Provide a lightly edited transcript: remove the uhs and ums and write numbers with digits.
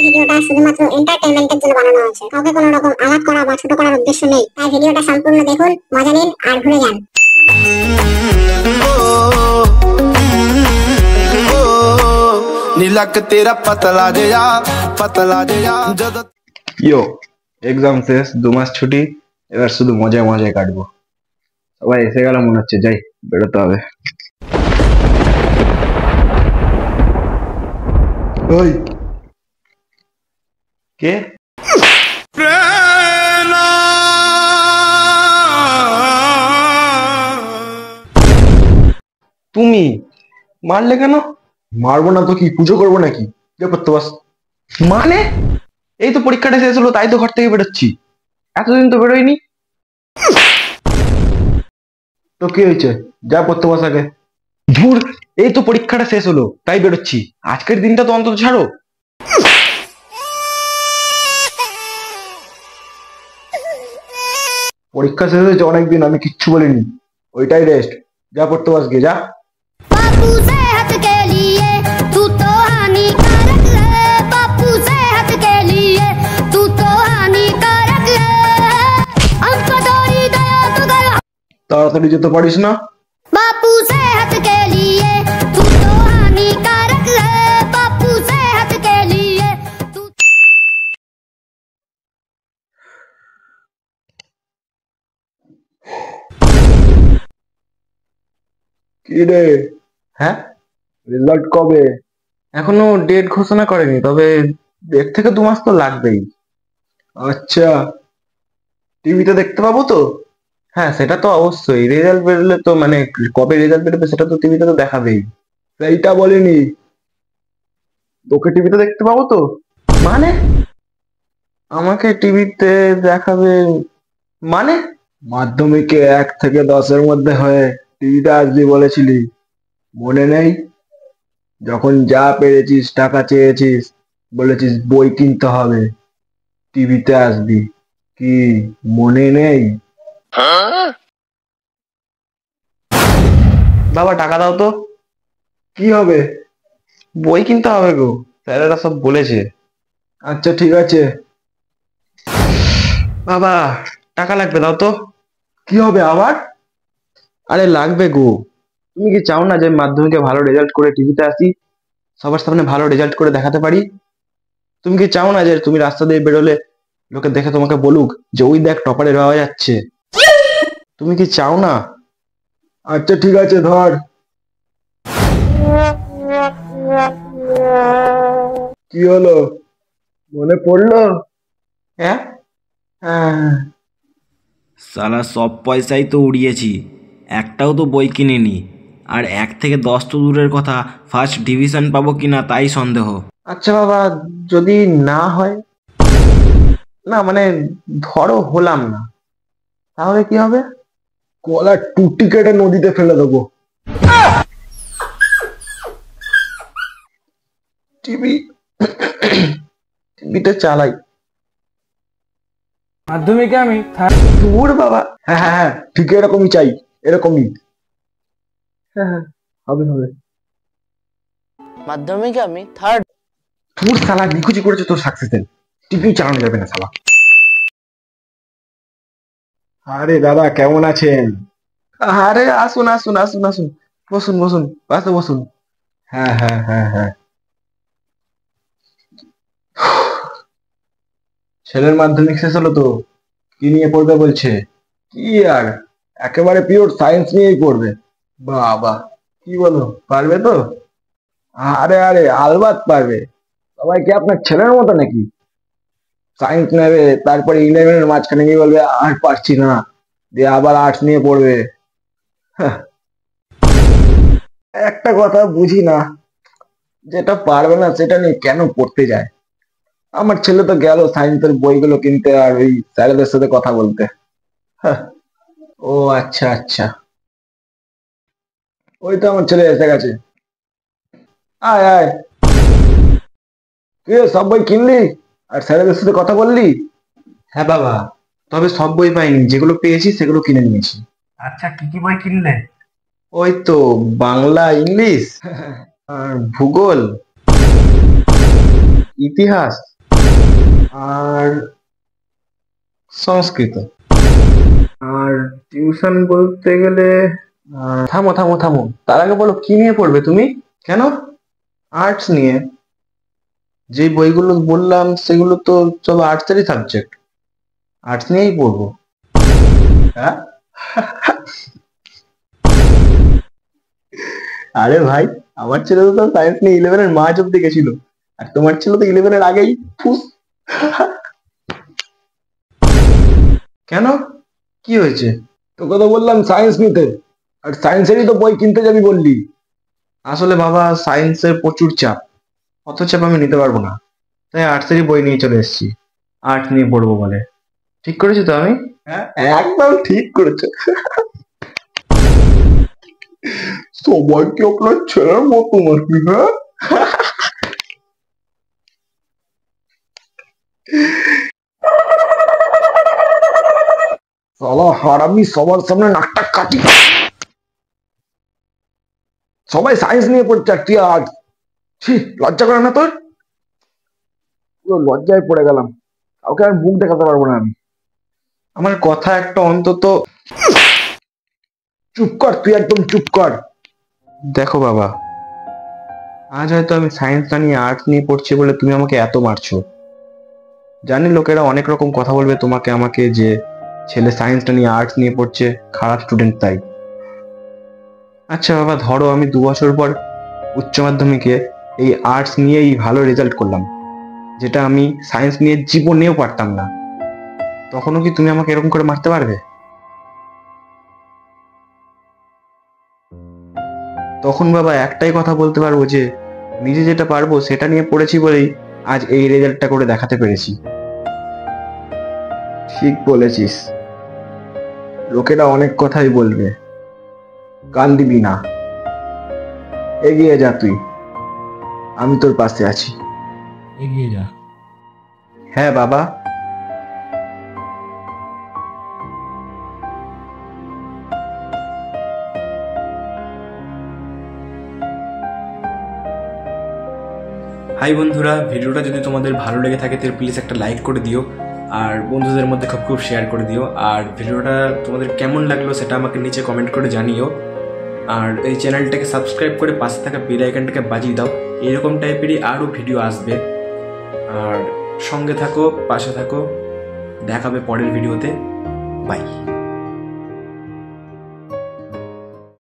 ভিডিওটা শুধুমাত্র এন্টারটেইনমেন্টের জন্য বানানো হয়েছে। কাউকে কোনো রকম আঘাত করা বা ছোট করার উদ্দেশ্য নেই। তাই ভিডিওটা সম্পূর্ণ দেখুন, মজা নিন আর ভুলে যান। नीला के तेरा पतला जया ইয়ো এক্সাম শেষ, 2 মাস ছুটি, এবার শুধু মজায় মজায় কাটবো। সবাই এসে গেল মনে হচ্ছে, যাই বেরোতে হবে। ওই কে? তুমি মারলে কেন? মারবো না তো কি, পুজো করবো নাকি? যা করতে বাস। মানে এই তো পরীক্ষাটা শেষ হলো, তাই তো ঘর থেকে বেরোচ্ছি। এতদিন তো বেরোয়নি। তো কি হয়েছে? যা পড়তে বস আগে। ধুর, এই তো পরীক্ষাটা শেষ হলো তাই বেরোচ্ছি। আজকের দিনটা তো অন্তত ছাড়ো। পরীক্ষা শেষ হয়েছে অনেকদিন, আমি কিচ্ছু বলিনি। ওইটাই রেস্ট। যা পড়তে বস গে, যা। बापू सेहत के लिए तू तो हानिकारक है। बापू सेहत के लिए तू तो हानिकारक है। हमको डोरी दया तो कर। তাড়াতাড়ি যেতে পারিস না? बापू सेहत के लिए तू तो हानिकारक है। बापू सेहत के लिए तू। কি রে? হ্যাঁ, রেজাল্ট কবে? এখনো ডেট ঘোষণা করেনি, তবে 1 থেকে 2 মাস তো লাগবেই। আচ্ছা, টিভিতে দেখতে পাবো তো? হ্যাঁ, সেটা তো অবশ্যই। রেজাল্ট বেরোলে তো মানে কবে রেজাল্ট বেরোবে সেটা তো টিভিতে তো দেখাবেই। সেইটা বলিনি, তোকে টিভিতে দেখতে পাবো তো? মানে আমাকে টিভিতে দেখাবে মানে? মাধ্যমিকে 1 থেকে 10-এর মধ্যে হয়ে টিভিতে আসবি বলেছিলি, মনে নেই? যখন যা পেরেছিস টাকা চেয়েছিস, বলেছিস বই কিনতে হবে, টিভিতে আসবি, কি মনে নেই? বাবা টাকা দাও তো। কি হবে? বই কিনতে হবে গো, স্যারেরা সব বলেছে। আচ্ছা ঠিক আছে। বাবা টাকা লাগবে, দাও তো। কি হবে আবার? আরে লাগবে গো। তুমি কি চাও না যে মাধ্যমিকে ভালো রেজাল্ট করে টিভিতে আসি, সবার সামনে ভালো রেজাল্ট করে দেখাতে পারি? তুমি কি চাও না যে তুমি রাস্তা দিয়ে বেরোলে লোকে দেখে তোমাকে বলুক যে ওই দেখ টপারের হওয়া যাচ্ছে? তুমি কি চাও না? আচ্ছা ঠিক আছে, ধর। কি হলো, মনে পড়লো? হ্যাঁ হ্যাঁ। সালা সব পয়সাই তো উড়িয়েছি, একটাও তো বই কিনিনি। আর 1 থেকে 10 তো দূরের কথা, ফার্স্ট ডিভিশন পাবো কিনা তাই সন্দেহ। আচ্ছা বাবা, যদি না হয়, না মানে ধরো হলাম না, তাহলে কি হবে? গলা টুটি কেটে নদীতে ফেলে দেবো। টিভি টিভিতে চালাই। মাধ্যমিকে আমি দূর বাবা। হ্যাঁ হ্যাঁ হ্যাঁ, ঠিক এরকমই চাই, এরকমই। হ্যাঁ হ্যাঁ, হবে হবে। মাধ্যমিকে আমি থার্ড। তোর শালা নিখুঁজি করেছে তোর সাকসেসের। টিভি চালানো যাবে না শালা। আরে দাদা কেমন আছেন? আরে আসুন আসুন আসুন আসুন, বসুন বসুন, পাশে বসুন। হ্যাঁ হ্যাঁ হ্যাঁ হ্যাঁ। ছেলের মাধ্যমিক শেষ হলো তো, কি নিয়ে পড়বে বলছে? কি আর, একেবারে পিওর সায়েন্স নিয়েই পড়বে। বাবা, কি বলো, পারবে তো? আরে আরে আলবাত পারবে। সবাই কি আপনার ছেলের মতো নাকি? সায়েন্স নেবে, তারপরে 11-এর মাঝখানে গিয়ে বলবে আর পারছি না, দিয়ে আবার আর্টস নিয়ে পড়বে। হ্যাঁ। একটা কথা বুঝি না, যেটা পারবে না সেটা নিয়ে কেন পড়তে যায়? আমার ছেলে তো গেল সায়েন্সের বইগুলো কিনতে আর ওই স্যারেদের সাথে কথা বলতে। হ্যাঁ। ও আচ্ছা আচ্ছা, ওই তো আমার ছেলে এসে গেছে। আয় আয়। কি রে, সব বই কিনলি আর স্যারেদের সাথে কথা বললি? হ্যাঁ বাবা, তবে সব বই পাইনি, যেগুলো পেয়েছি সেগুলো কিনে নিয়েছি। আচ্ছা, কি কি বই কিনলে? ওই তো বাংলা, ইংলিশ আর ভূগোল, ইতিহাস আর সংস্কৃত। আর টিউশন বলতে গেলে থামো থামো থামো, তার আগে বলো কি নিয়ে পড়বে তুমি? কেন? আর্টস নিয়ে। যে বইগুলো বললাম সেগুলো তো সব আর্টসেরই সাবজেক্ট, আর্টস নিয়েই পড়বো। হ্যাঁ আরে ভাই, আমার ছেলে তো সায়েন্স নিয়ে 11-এর মাঝ অব্দি গেছিল, আর তোমার ছেলে তো 11-এর আগেই ফুস। কেন, কি হয়েছে? তোকে তো বললাম সায়েন্স নিতে, আর সায়েন্সেরই তো বই কিনতে যাবি বললি। আসলে বাবা, সায়েন্সের প্রচুর চাপ, অত চাপ আমি নিতে পারবো না, তাই আর্টসেরই বই নিয়ে চলে এসেছি, আর্ট নিয়ে পড়বো বলে। ঠিক করেছি তো আমি? হ্যাঁ একদম ঠিক করেছো। সবাইকে আপনার ছেলের মতো নাকি? হ্যাঁ সালা হারামি, সবার সামনে নাকটা কাটি। সবাই সায়েন্স নিয়ে পড়ছে আর তুই আর্টস। ছি, লজ্জা করে না তোর? পুরো লজ্জায় পড়ে গেলাম, কাউকে আর মুখ দেখাতে পারবো না আমি। আমার কথা একটা অন্তত। চুপ কর তুই, একদম চুপ কর। দেখো বাবা, আজ হয়তো আমি সায়েন্সটা নিয়ে আর্টস নিয়ে পড়ছি বলে তুমি আমাকে এত মারছো। জানি লোকেরা অনেক রকম কথা বলবে তোমাকে আমাকে, যে ছেলে সায়েন্সটা নিয়ে আর্টস নিয়ে পড়ছে, খারাপ স্টুডেন্ট তাই। আচ্ছা বাবা, ধরো আমি 2 বছর পর উচ্চ মাধ্যমিকে এই আর্টস নিয়েই ভালো রেজাল্ট করলাম, যেটা আমি সায়েন্স নিয়ে জীবনেও পারতাম না, তখনও কি তুমি আমাকে এরকম করে মারতে পারবে? তখন বাবা একটাই কথা বলতে পারবো যে নিজে যেটা পারবো সেটা নিয়ে পড়েছি বলেই আজ এই রেজাল্টটা করে দেখাতে পেরেছি। ঠিক বলেছিস, লোকেরা অনেক কথাই বলবে, কান দিবি না, এগিয়ে যা তুই, আমি তোর পাশে আছি, এগিয়ে যা। হ্যাঁ বাবা। হাই বন্ধুরা, ভিডিওটা যদি তোমাদের ভালো লেগে থাকে তাহলে প্লিজ একটা লাইক করে দিও, আর বন্ধুদের মধ্যে খুব খুব শেয়ার করে দিও। আর ভিডিওটা তোমাদের কেমন লাগলো সেটা আমাকে নিচে কমেন্ট করে জানিও। আর এই চ্যানেলটাকে সাবস্ক্রাইব করে পাশে থাকা বেল আইকনটাকে বাজিয়ে দাও, এরকম টাইপেরই আরও ভিডিও আসবে। আর সঙ্গে থাকো, পাশে থাকো, দেখাবে পরের ভিডিওতে। বাই।